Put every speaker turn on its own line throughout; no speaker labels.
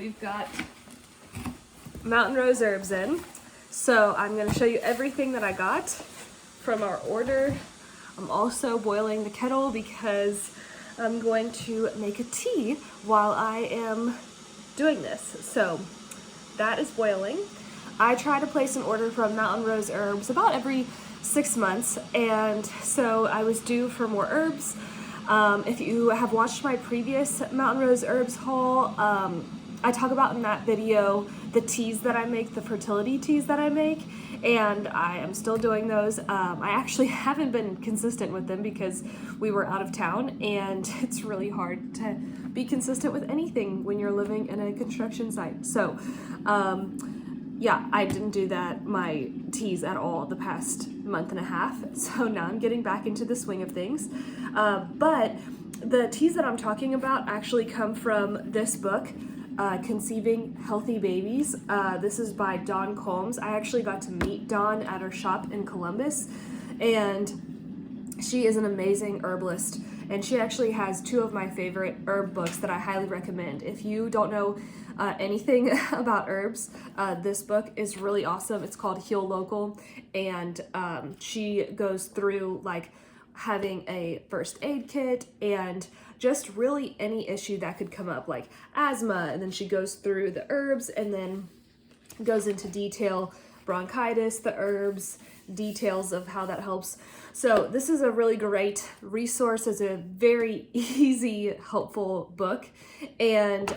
we've got mountain rose herbs in. So I'm going to show you everything that I got from our order. I'm also boiling the kettle because I'm going to make a tea while I am doing this. So that is boiling. I try to place an order from Mountain Rose Herbs about every 6 months, and so I was due for more herbs. If you have watched my previous Mountain Rose Herbs haul, I talk about in that video the teas that I make, the fertility teas that I make, and I am still doing those. I actually haven't been consistent with them because we were out of town, and it's really hard to be consistent with anything when you're living in a construction site. So yeah, I didn't do my teas at all the past month and a half, so now I'm getting back into the swing of things. But the teas that I'm talking about actually come from this book, Conceiving Healthy Babies. This is by Dawn Combs. I actually got to meet Dawn at her shop in Columbus, and she is an amazing herbalist, and she actually has 2 of my favorite herb books that I highly recommend. If you don't know anything about herbs, this book is really awesome. It's called Heal Local, and she goes through like having a first aid kit and just really any issue that could come up, like asthma, and then she goes through the herbs and then goes into detail, bronchitis, the herbs, details of how that helps. So this is a really great resource. It's a very easy, helpful book. And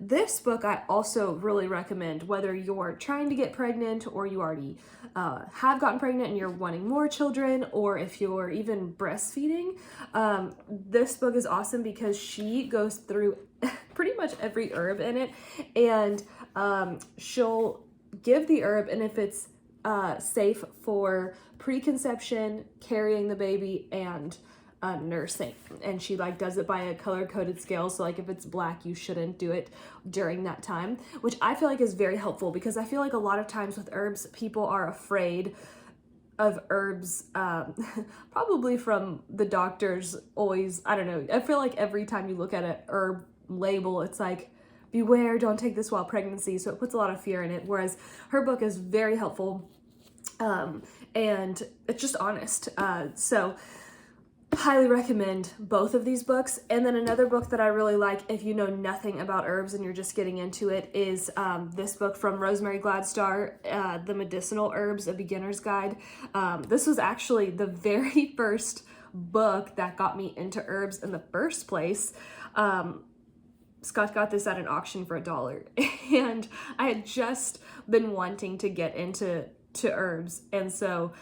this book I also really recommend whether you're trying to get pregnant or you already have gotten pregnant and you're wanting more children, or if you're even breastfeeding. This book is awesome because she goes through pretty much every herb in it, and she'll give the herb, and if it's safe for preconception, carrying the baby, and nursing. And she like does it by a color-coded scale, so like if it's black, you shouldn't do it during that time, which I feel like is very helpful because I feel like a lot of times with herbs, people are afraid of herbs, probably from the doctors always, I don't know, I feel like every time you look at an herb label, it's like, beware, don't take this while pregnancy, so it puts a lot of fear in it, whereas her book is very helpful, and it's just honest. So highly recommend both of these books. And then another book that I really like if you know nothing about herbs and you're just getting into it is this book from Rosemary Gladstar, The Medicinal Herbs, A Beginner's Guide. This was actually the very first book that got me into herbs in the first place. Scott got this at an auction for $1, and I had just been wanting to get into herbs, and so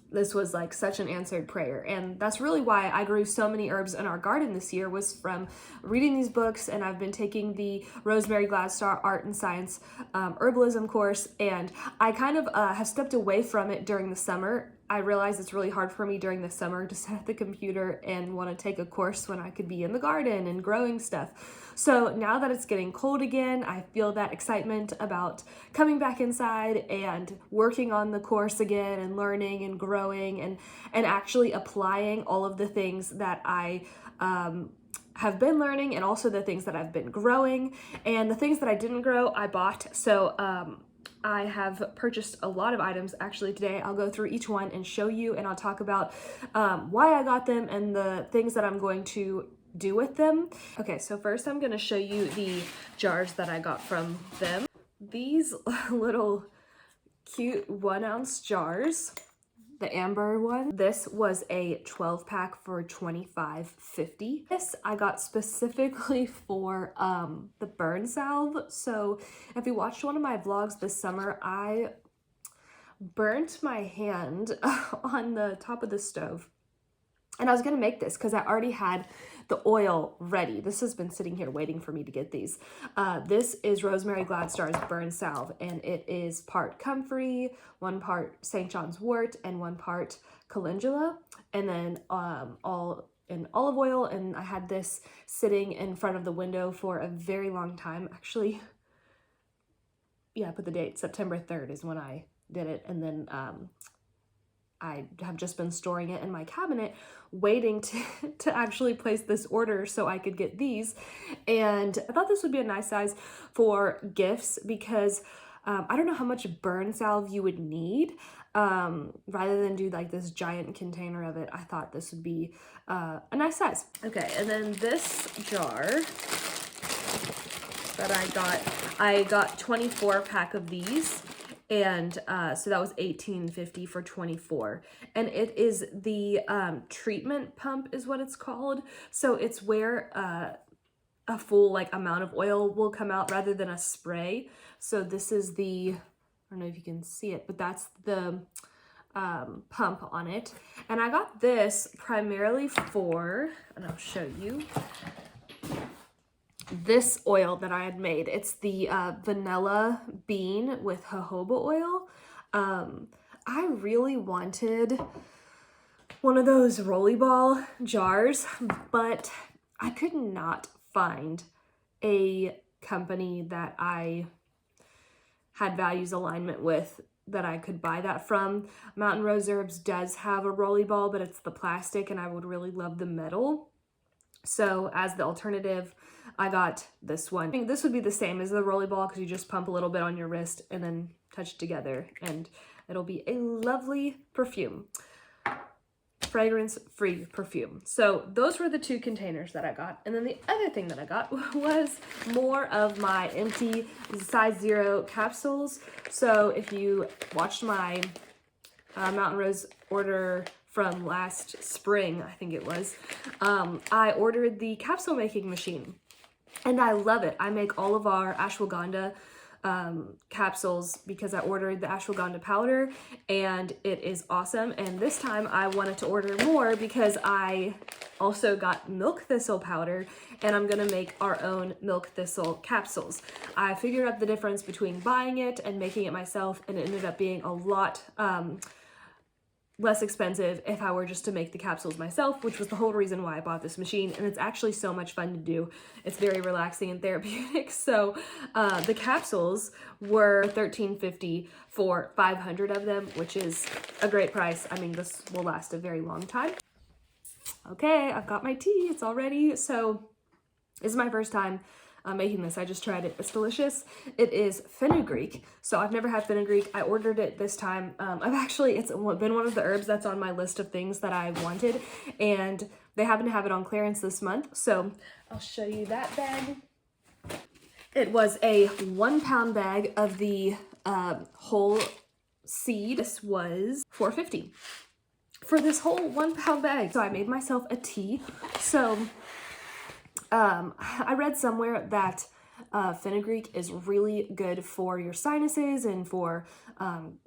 this was like such an answered prayer, and that's really why I grew so many herbs in our garden this year, was from reading these books. And I've been taking the Rosemary Gladstar Art and Science Herbalism course, and I kind of have stepped away from it during the summer. I realize it's really hard for me during the summer to sit at the computer and want to take a course when I could be in the garden and growing stuff. So now that it's getting cold again, I feel that excitement about coming back inside and working on the course again and learning and growing and actually applying all of the things that I have been learning, and also the things that I've been growing. And the things that I didn't grow, I bought. So I have purchased a lot of items actually today. I'll go through each one and show you, and I'll talk about why I got them and the things that I'm going to do with them. Okay, so first I'm going to show you the jars that I got from them. These little cute 1-ounce jars, the amber one. This was a 12-pack for $25.50. This I got specifically for the burn salve. So if you watched one of my vlogs this summer, I burnt my hand on the top of the stove. And I was gonna make this because I already had the oil ready. This has been sitting here waiting for me to get these. This is Rosemary Gladstar's Burn Salve, and it is part comfrey, 1 part St. John's wort, and 1 part calendula, and then all in olive oil. And I had this sitting in front of the window for a very long time. Actually, yeah, I put the date, September 3rd is when I did it, and then I have just been storing it in my cabinet, waiting to actually place this order so I could get these. And I thought this would be a nice size for gifts because I don't know how much burn salve you would need. Rather than do like this giant container of it, I thought this would be a nice size. Okay, and then this jar that I got 24 pack of these, and so that was $18.50 for 24, and it is the treatment pump is what it's called. So it's where a full like amount of oil will come out rather than a spray. So this is the, I don't know if you can see it, but that's the pump on it. And I got this primarily for, and I'll show you, this oil that I had made. It's the vanilla bean with jojoba oil. I really wanted one of those rolly ball jars, but I could not find a company that I had values alignment with that I could buy that from. Mountain Rose Herbs does have a rolly ball, but it's the plastic, and I would really love the metal. So as the alternative, I got this one. I think this would be the same as the rolly ball because you just pump a little bit on your wrist and then touch it together, and it'll be a lovely perfume. Fragrance-free perfume. So those were the two containers that I got. And then the other thing that I got was more of my empty size 0 capsules. So if you watched my Mountain Rose order from last spring, I think it was, I ordered the capsule making machine, and I love it. I make all of our ashwagandha capsules because I ordered the ashwagandha powder, and it is awesome. And this time I wanted to order more because I also got milk thistle powder, and I'm gonna make our own milk thistle capsules. I figured out the difference between buying it and making it myself, and it ended up being a lot less expensive if I were just to make the capsules myself, which was the whole reason why I bought this machine. And it's actually so much fun to do. It's very relaxing and therapeutic. So the capsules were $13.50 for 500 of them, which is a great price. I mean, this will last a very long time. Okay, I've got my tea, it's all ready. So this is my first time making this. I just tried it. It's delicious. It is fenugreek. So I've never had fenugreek. I ordered it this time. It's been one of the herbs that's on my list of things that I wanted, and they happen to have it on clearance this month. So I'll show you that bag. It was a 1 pound bag of the whole seed. This was $4.50 for this whole 1 pound bag. So I made myself a tea. So I read somewhere that fenugreek is really good for your sinuses and for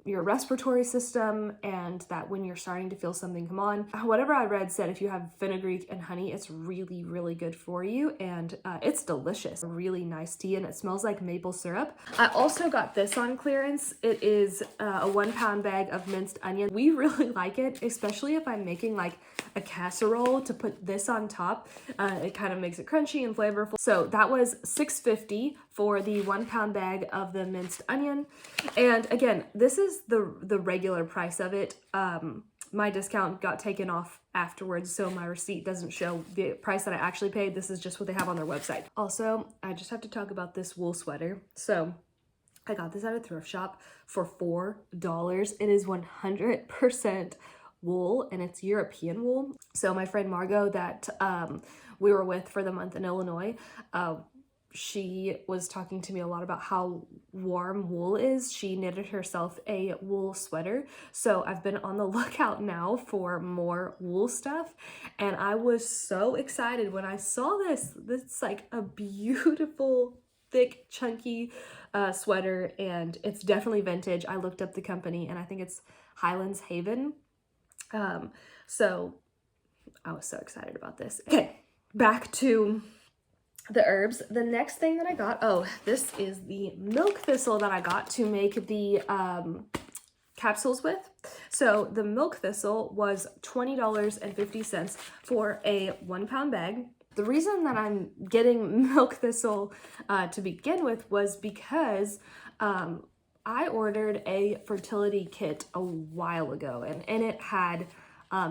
your respiratory system, and that when you're starting to feel something come on, whatever I read said if you have fenugreek and honey, it's really, really good for you, and it's delicious. A really nice tea, and it smells like maple syrup. I also got this on clearance. It is a 1 pound bag of minced onion. We really like it, especially if I'm making like a casserole to put this on top. It kind of makes it crunchy and flavorful. So that was $6.50 for the 1 pound bag of the minced onion. And again, this is the regular price of it. My discount got taken off afterwards, so my receipt doesn't show the price that I actually paid. This is just what they have on their website. Also, I just have to talk about this wool sweater. So I got this at a thrift shop for $4. It is 100% wool, and it's European wool. So my friend Margot that we were with for the month in Illinois, she was talking to me a lot about how warm wool is. She knitted herself a wool sweater. So I've been on the lookout now for more wool stuff, and I was so excited when I saw this. This is like a beautiful, thick, chunky sweater, and it's definitely vintage. I looked up the company, and I think it's Highlands Haven. So I was so excited about this. Okay, back to the herbs. The next thing that I got, oh, this is the milk thistle that I got to make the capsules with. So the milk thistle was $20.50 for a 1 pound bag. The reason that I'm getting milk thistle to begin with was because I ordered a fertility kit a while ago, and in it had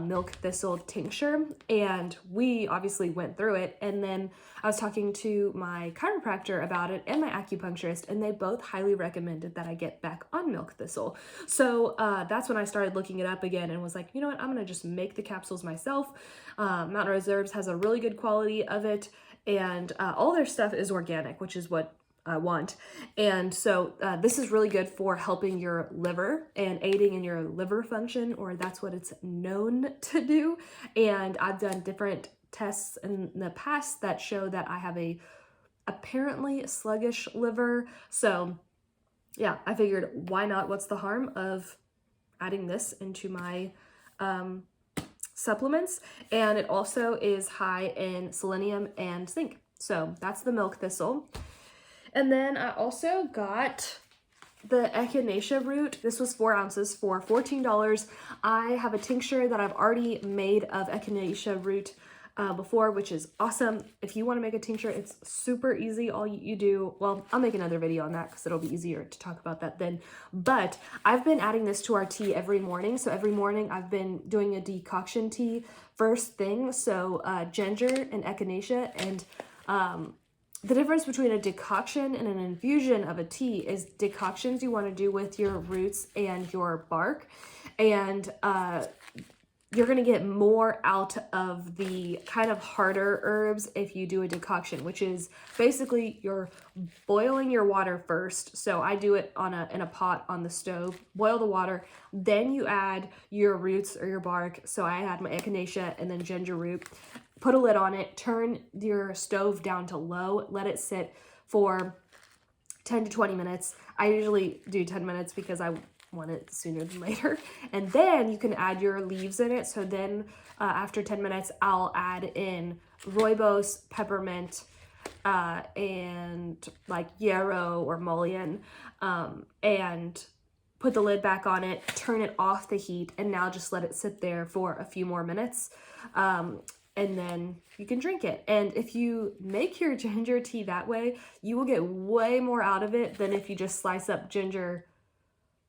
milk thistle tincture, and we obviously went through it, and then I was talking to my chiropractor about it and my acupuncturist, and they both highly recommended that I get back on milk thistle. So that's when I started looking it up again and was like, you know what, I'm gonna just make the capsules myself. Mountain Rose Herbs has a really good quality of it, and all their stuff is organic, which is what I want. And so this is really good for helping your liver and aiding in your liver function, or that's what it's known to do. And I've done different tests in the past that show that I have a apparently sluggish liver. So yeah, I figured, why not? What's the harm of adding this into my supplements? And it also is high in selenium and zinc. So that's the milk thistle. And then I also got the Echinacea Root. This was 4 ounces for $14. I have a tincture that I've already made of Echinacea Root before, which is awesome. If you want to make a tincture, it's super easy. All you do, well, I'll make another video on that because it'll be easier to talk about that then. But I've been adding this to our tea every morning. So every morning I've been doing a decoction tea first thing. So ginger and echinacea, and the difference between a decoction and an infusion of a tea is decoctions you want to do with your roots and your bark, and you're going to get more out of the kind of harder herbs if you do a decoction, which is basically you're boiling your water first. So I do it in a pot on the stove, boil the water, then you add your roots or your bark. So I add my echinacea and then ginger root. Put a lid on it, turn your stove down to low, let it sit for 10 to 20 minutes. I usually do 10 minutes because I want it sooner than later. And then you can add your leaves in it. So then after 10 minutes, I'll add in rooibos, peppermint, and like yarrow or mullein, and put the lid back on it, turn it off the heat, and now just let it sit there for a few more minutes. And then you can drink it. And if you make your ginger tea that way, you will get way more out of it than if you just slice up ginger,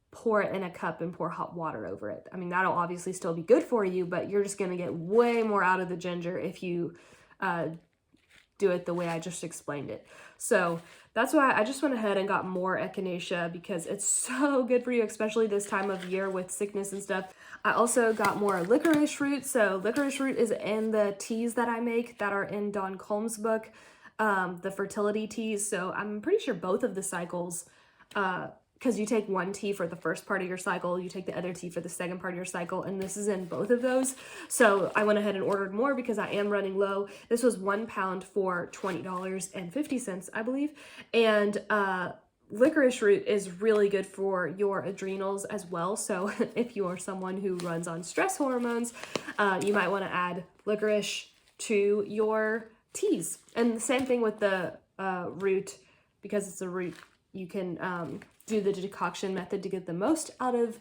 pour it in a cup, and pour hot water over it. I mean, that'll obviously still be good for you, but you're just gonna get way more out of the ginger if you do it the way I just explained it. So that's why I just went ahead and got more echinacea, because it's so good for you, especially this time of year with sickness and stuff. I also got more licorice root. So licorice root is in the teas that I make that are in Don Colm's book, the fertility teas. So I'm pretty sure both of the cycles, because you take one tea for the first part of your cycle, you take the other tea for the second part of your cycle, and this is in both of those. So I went ahead and ordered more because I am running low. This was 1 pound for $20.50, I believe. And licorice root is really good for your adrenals as well. So if you are someone who runs on stress hormones, you might want to add licorice to your teas. And the same thing with the root, because it's a root, you can do the decoction method to get the most out of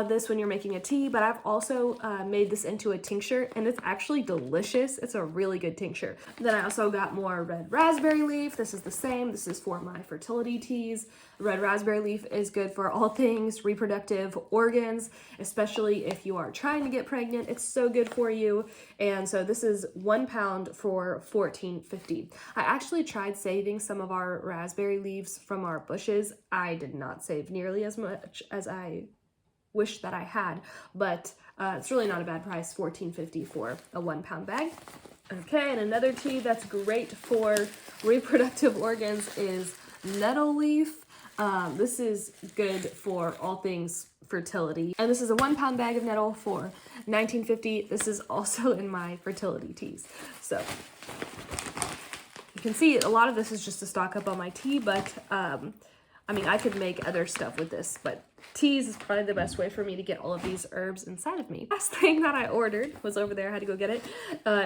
this when you're making a tea. But I've also made this into a tincture, and it's actually delicious. It's a really good tincture. Then I also got more red raspberry leaf. This is the same. This is for my fertility teas. Red raspberry leaf is good for all things reproductive organs, especially if you are trying to get pregnant. It's so good for you. And so this is 1 pound for $14.50. I actually tried saving some of our raspberry leaves from our bushes. I did not save nearly as much as I wish that I had, but it's really not a bad price, $14.50 for a 1 pound bag. Okay, and another tea that's great for reproductive organs is nettle leaf. This is good for all things fertility. And this is a 1 pound bag of nettle for $19.50. This is also in my fertility teas. So you can see a lot of this is just to stock up on my tea, but I mean, I could make other stuff with this, but teas is probably the best way for me to get all of these herbs inside of me. Last thing that I ordered was over there, I had to go get it,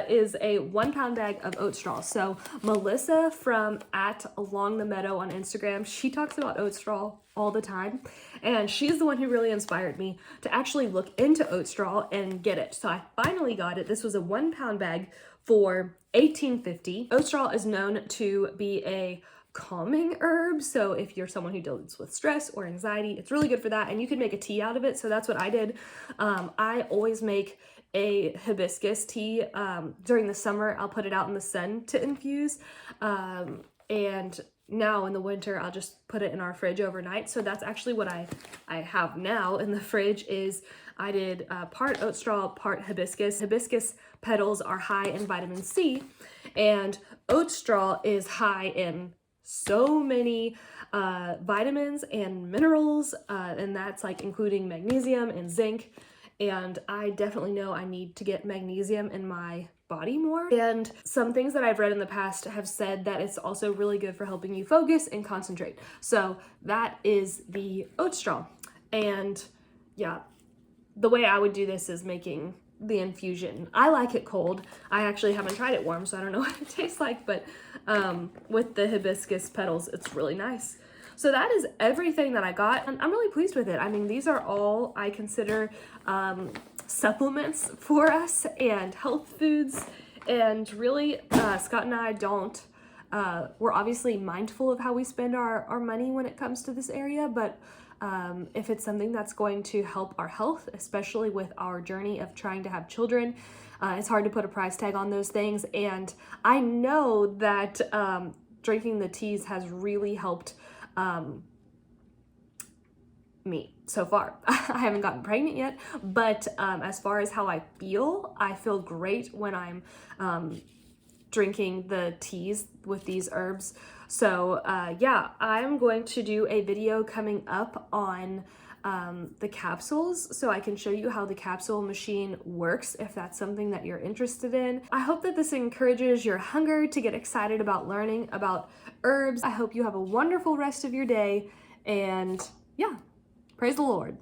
is a 1 pound bag of oat straw. So Melissa from @alongthemeadow on Instagram, she talks about oat straw all the time, and she's the one who really inspired me to actually look into oat straw and get it. So I finally got it. This was a 1 pound bag for $18.50. Oat straw is known to be a calming herb. So if you're someone who deals with stress or anxiety, it's really good for that. And you can make a tea out of it. So that's what I did. I always make a hibiscus tea. During the summer, I'll put it out in the sun to infuse. And now in the winter, I'll just put it in our fridge overnight. So that's actually what I have now in the fridge is I did part oat straw, part hibiscus. Hibiscus petals are high in vitamin C, and oat straw is high in so many vitamins and minerals, and that's like including magnesium and zinc. And I definitely know I need to get magnesium in my body more. And some things that I've read in the past have said that it's also really good for helping you focus and concentrate. So that is the oat straw. And yeah, the way I would do this is making the infusion. I like it cold. I actually haven't tried it warm, so I don't know what it tastes like, but with the hibiscus petals, it's really nice. So that is everything that I got, and I'm really pleased with it. I mean, these are all I consider supplements for us and health foods, and really Scott and I don't, we're obviously mindful of how we spend our money when it comes to this area, but if it's something that's going to help our health, especially with our journey of trying to have children, it's hard to put a price tag on those things. And I know that drinking the teas has really helped me so far. I haven't gotten pregnant yet, but as far as how I feel great when I'm drinking the teas with these herbs. So yeah, I'm going to do a video coming up on the capsules, so I can show you how the capsule machine works if that's something that you're interested in. I hope that this encourages your hunger to get excited about learning about herbs. I hope you have a wonderful rest of your day, and yeah, praise the Lord.